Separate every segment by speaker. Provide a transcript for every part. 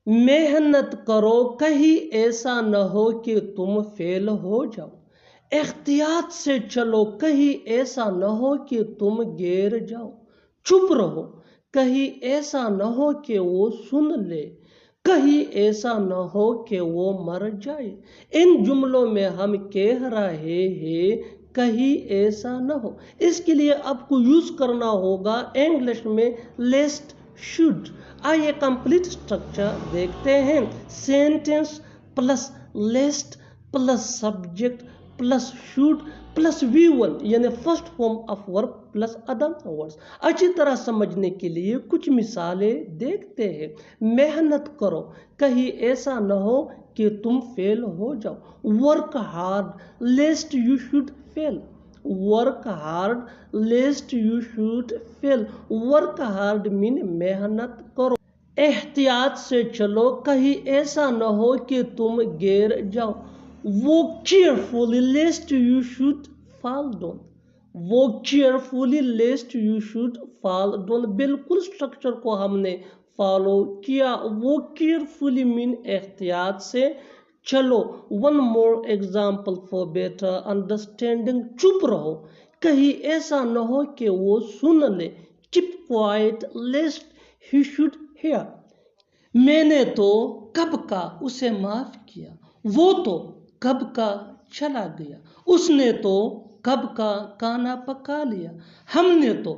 Speaker 1: मेहनत करो, कहीं ऐसा न हो कि तुम फेल हो जाओ। एहतियात से चलो, कहीं ऐसा न हो कि तुम गिर जाओ। चुप रहो, कहीं ऐसा न हो कि वो सुन ले, कहीं ऐसा न हो कि वो मर जाए। इन जुमलों में हम कह रहे हैं कहीं ऐसा न हो। इसके लिए आपको यूज करना होगा इंग्लिश में लेस्ट शुड। आइए कंप्लीट स्ट्रक्चर देखते हैं। Sentence plus lest plus subject plus should plus V1 यानी first form of verb plus other words. अच्छी तरह समझने के लिए कुछ मिसालें देखते हैं। मेहनत करो, कहीं ऐसा न हो कि तुम फेल हो जाओ। Work hard लेस्ट you should fail. Work hard लेस्ट you should fail. Work hard mean मेहनत करो। एहतियात से चलो, कहीं ऐसा न हो कि तुम गिर जाओ। Walk carefully lest you should fall down. Walk carefully lest you should fall down. बिल्कुल स्ट्रक्चर को हमने फॉलो किया। Walk carefully मीन एहतियात से चलो। One more example for better understanding. चुप रहो, कहीं ऐसा न हो कि वो सुन ले। Keep quiet lest he should hear. मैंने तो कब का उसे माफ किया, वो तो कब का चला गया। उसने तो कब का खाना पका लिया, हमने तो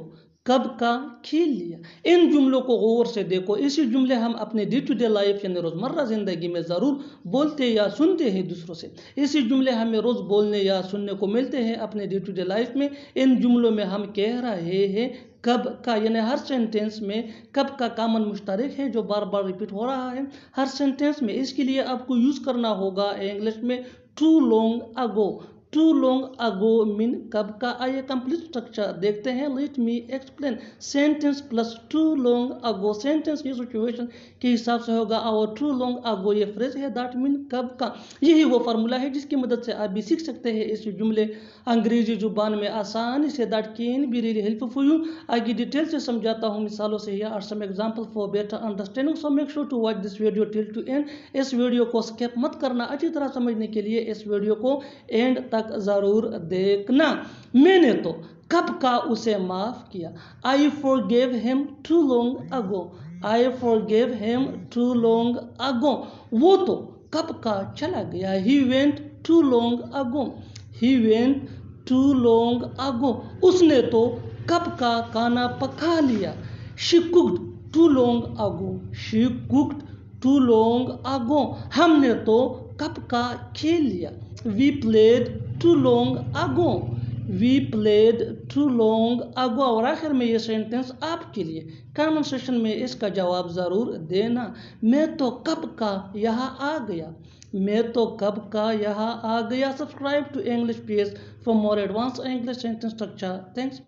Speaker 1: कब का खेल लिया। इन जुमलों को गौर से देखो। इसी जुमले हम अपने डे टू डे लाइफ यानी रोज़मर्रा ज़िंदगी में ज़रूर बोलते या सुनते हैं दूसरों से। इसी जुमले हमें रोज़ बोलने या सुनने को मिलते हैं अपने डे टू डे लाइफ में। इन जुमलों में हम कह रहे हैं कब का, यानी हर सेंटेंस में कब का कॉमन मुश्तरक है जो बार बार रिपीट हो रहा है हर सेंटेंस में। इसके लिए आपको यूज़ करना होगा इंग्लिश में too long ago. Too long ago mean कब का। आइए कंप्लीट स्ट्रक्चर देखते हैं। Let me explain. Sentence plus too long ago. Sentence की सिचुएशन के हिसाब से होगा और टू लॉन्ग अगो ये फ्रेज है दैट मीन कब का। यही वो फार्मूला है जिसकी मदद से आप भी सीख सकते हैं इस जुमले अंग्रेजी जुबान में आसानी से। That can be really helpful for you. आगे डिटेल से समझाता हूँ मिसालों से। या are some example for better understanding, so make sure to watch this video till to end. इस वीडियो को स्किप मत करना। अच्छी तरह समझने के लिए इस वीडियो को एंड तक जरूर देखना। मैंने तो कब का उसे माफ किया। I forgave him too long ago. I forgave him too long ago. वो तो कब का चला गया। He went too long ago. He went too long ago. उसने तो कब का खाना पका लिया। She cooked too long ago. She cooked too long ago. हमने तो कब का खेल लिया। We played too long ago. We played too long ago. और आखिर में ये सेंटेंस आपके लिए कमेंट सेक्शन में इसका जवाब ज़रूर देना। मैं तो कब का यहाँ आ गया। मैं तो कब का यहाँ आ गया। Subscribe to English page for more advance English sentence structure. Thanks.